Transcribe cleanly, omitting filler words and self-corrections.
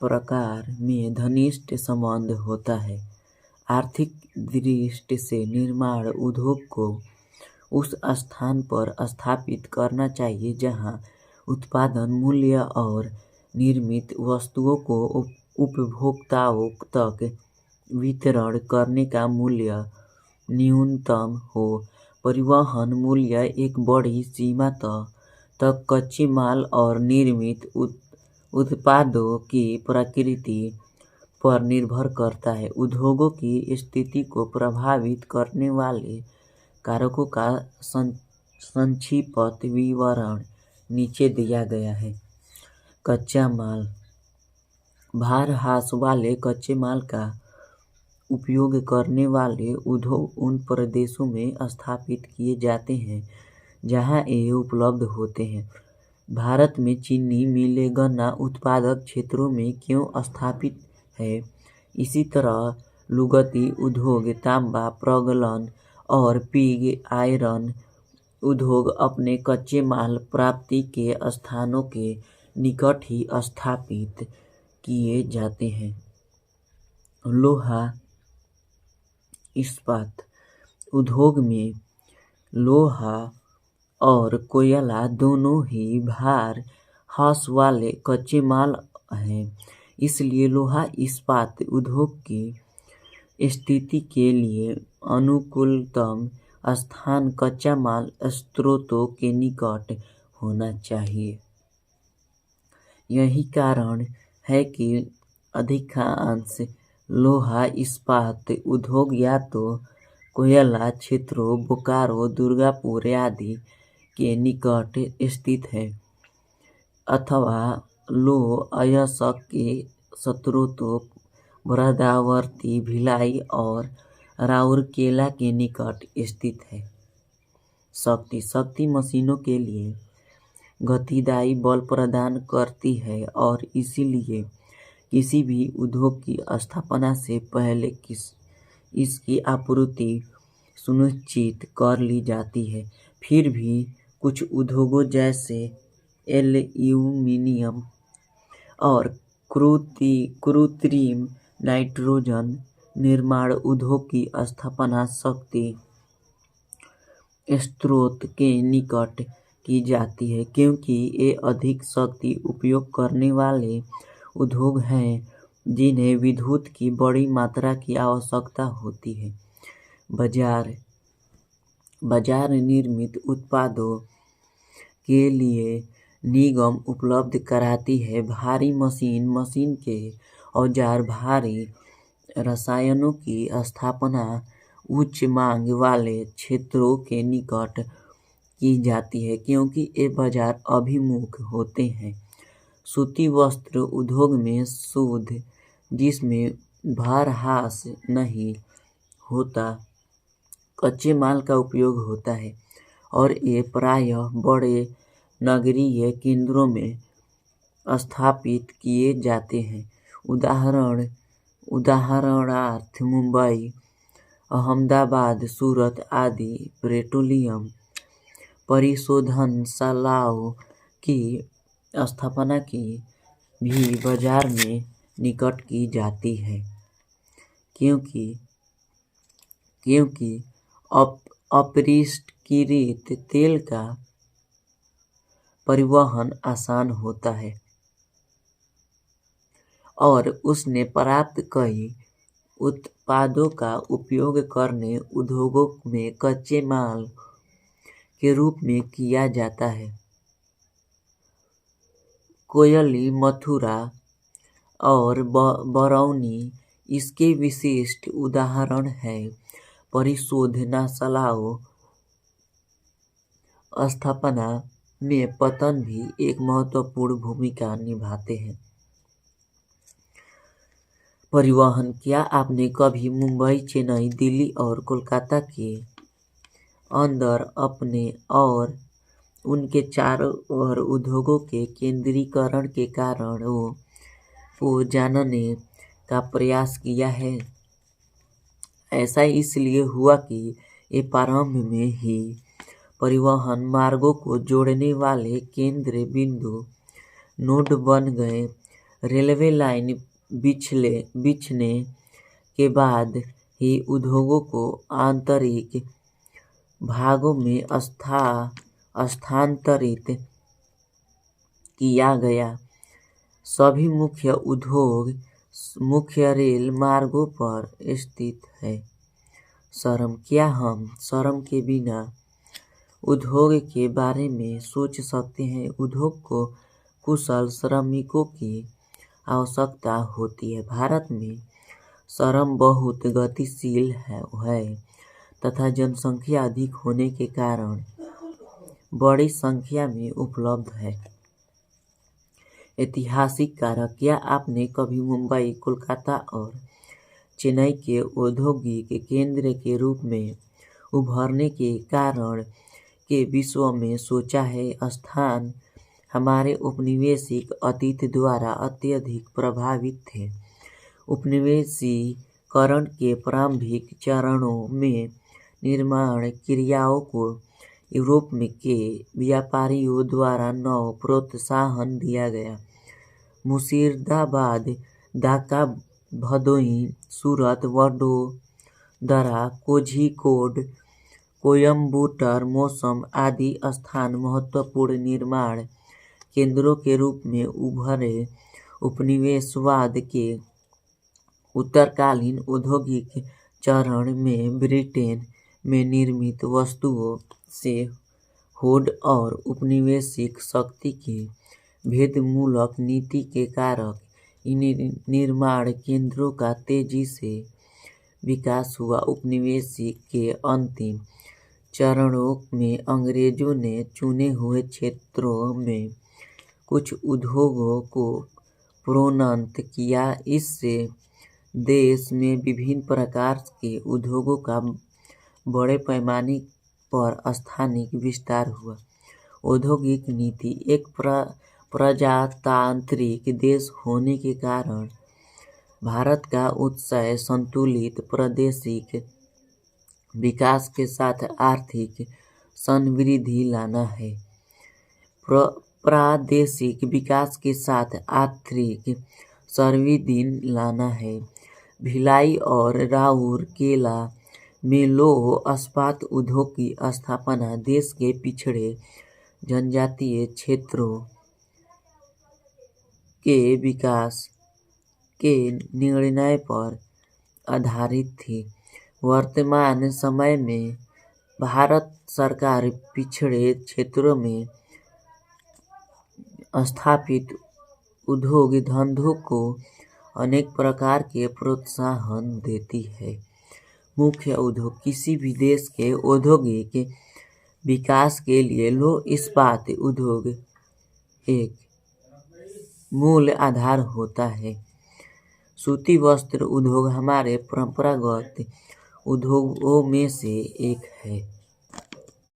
प्रकार में घनिष्ठ संबंध होता है। आर्थिक दृष्टि से निर्माण उद्योग को उस स्थान पर स्थापित करना चाहिए जहां उत्पादन मूल्य और निर्मित वस्तुओं को उपभोक्ताओं तक वितरण करने का मूल्य न्यूनतम हो। परिवहन मूल्य एक बड़ी सीमा तक कच्चे माल और निर्मित उत्पादों की प्रकृति पर निर्भर करता है। उद्योगों की स्थिति को प्रभावित करने वाले कारकों का संक्षिप्त विवरण नीचे दिया गया है। कच्चा माल। भारहास वाले कच्चे माल का उपयोग करने वाले उद्योग उन प्रदेशों में स्थापित किए जाते हैं जहां ये उपलब्ध होते हैं। भारत में चीनी मिलें गन्ना उत्पादक क्षेत्रों में क्यों स्थापित है। इसी तरह लुगदी उद्योग, तांबा प्रगलन और पिग आयरन उद्योग अपने कच्चे माल प्राप्ति के स्थानों के निकट ही स्थापित किए जाते हैं। लोहा इस्पात उद्योग में लोहा और कोयला दोनों ही भारहास वाले कच्चे माल हैं। इसलिए लोहा इस्पात उद्योग की स्थिति के लिए अनुकूलतम स्थान कच्चा माल स्रोतों के निकट होना चाहिए। यही कारण है कि अधिकांश लोहा इस्पात उद्योग या तो कोयला क्षेत्रों बोकारो, दुर्गापुर आदि के निकट स्थित है अथवा लौह अयस्क के स्रोतों ब्रह्मावर्ती, भिलाई और राउरकेला के निकट स्थित है। शक्ति मशीनों के लिए गतिदायी बल प्रदान करती है और इसीलिए किसी भी उद्योग की स्थापना से पहले इसकी आपूर्ति सुनिश्चित कर ली जाती है। फिर भी कुछ उद्योगों जैसे एल्यूमीनियम और कृत्रिम नाइट्रोजन निर्माण उद्योग की स्थापना शक्ति स्रोत के निकट की जाती है क्योंकि ये अधिक शक्ति उपयोग करने वाले उद्योग हैं जिन्हें विद्युत की बड़ी मात्रा की आवश्यकता होती है। बाजार निर्मित उत्पादों के लिए निगम उपलब्ध कराती है। भारी मशीन के औजार, भारी रसायनों की स्थापना उच्च मांग वाले क्षेत्रों के निकट की जाती है क्योंकि ये बाजार अभिमुख होते हैं। सूती वस्त्र उद्योग में शुद्ध, जिसमें भारहास नहीं होता, कच्चे माल का उपयोग होता है और ये प्रायः बड़े नगरीय केंद्रों में स्थापित किए जाते हैं। उदाहरणार्थ मुंबई, अहमदाबाद, सूरत आदि पेट्रोलियम परिशोधनशालाओं की स्थापना की भी बाजार में निकट की जाती है क्योंकि अपरिष्कृत तेल का परिवहन आसान होता है और उसने प्राप्त कई उत्पादों का उपयोग करने उद्योगों में कच्चे माल के रूप में किया जाता है। कोयली, मथुरा और बरौनी इसके विशिष्ट उदाहरण हैं। परिशोधनशालाओं स्थापना में पत्तन भी एक महत्वपूर्ण भूमिका निभाते हैं। परिवहन। क्या आपने कभी मुंबई, चेन्नई, दिल्ली और कोलकाता के अंदर अपने और उनके चारों ओर उद्योगों के केंद्रीकरण के कारणों को जानने का प्रयास किया है? ऐसा इसलिए हुआ कि ये प्रारंभ में ही परिवहन मार्गों को जोड़ने वाले केंद्र बिंदु नोड बन गए। रेलवे लाइन बिछने के बाद ही उद्योगों को आंतरिक भागों में स्थानांतरित किया गया। सभी मुख्य उद्योग मुख्य रेल मार्गों पर स्थित है। श्रम। क्या हम श्रम के बिना उद्योग के बारे में सोच सकते हैं? उद्योग को कुशल श्रमिकों की आवश्यकता होती है। भारत में श्रम बहुत गतिशील है तथा जनसंख्या अधिक होने के कारण बड़ी संख्या में उपलब्ध है। ऐतिहासिक कारक। क्या आपने कभी मुंबई, कोलकाता और चेन्नई के औद्योगिक केंद्र के रूप में उभरने के कारण के विश्व में सोचा है? स्थान। हमारे औपनिवेशिक अतीत द्वारा अत्यधिक प्रभावित थे। उपनिवेशीकरण के प्रारंभिक चरणों में निर्माण क्रियाओं को यूरोप के व्यापारियों द्वारा नव प्रोत्साहन दिया गया। मुर्शिदाबाद, ढाका, भदोही, सूरत, वडोदरा, कोझिकोड, कोयम्बटूर, मोसम आदि स्थान महत्वपूर्ण निर्माण केंद्रों के रूप में उभरे। उपनिवेशवाद के उत्तरकालीन औद्योगिक चरण में ब्रिटेन में निर्मित वस्तुओं से होड़ और उपनिवेशिक शक्ति की भेदमूलक नीति के कारण इन निर्माण केंद्रों का तेजी से विकास हुआ। उपनिवेशिक के अंतिम चरणों में अंग्रेजों ने चुने हुए क्षेत्रों में कुछ उद्योगों को प्रोन्नत किया। इससे देश में विभिन्न प्रकार के उद्योगों का बड़े पैमाने पर स्थानिक विस्तार हुआ। औद्योगिक नीति। एक प्रजातांत्रिक देश होने के कारण भारत का उद्देश्य संतुलित प्रादेशिक विकास के साथ आर्थिक समृद्धि लाना है। प्रादेशिक विकास के साथ आर्थिक समृद्धि लाना है। भिलाई और राउरकेला में लौह इस्पात उद्योग की स्थापना देश के पिछड़े जनजातीय क्षेत्रों के विकास के निर्णय पर आधारित थी। वर्तमान समय में भारत सरकार पिछड़े क्षेत्रों में स्थापित उद्योग धंधों को अनेक प्रकार के प्रोत्साहन देती है। मुख्य उद्योग। किसी भी देश के औद्योगिक विकास के लिए लौह इस्पात उद्योग एक मूल आधार होता है। सूती वस्त्र उद्योग हमारे परंपरागत उद्योगों में से एक है।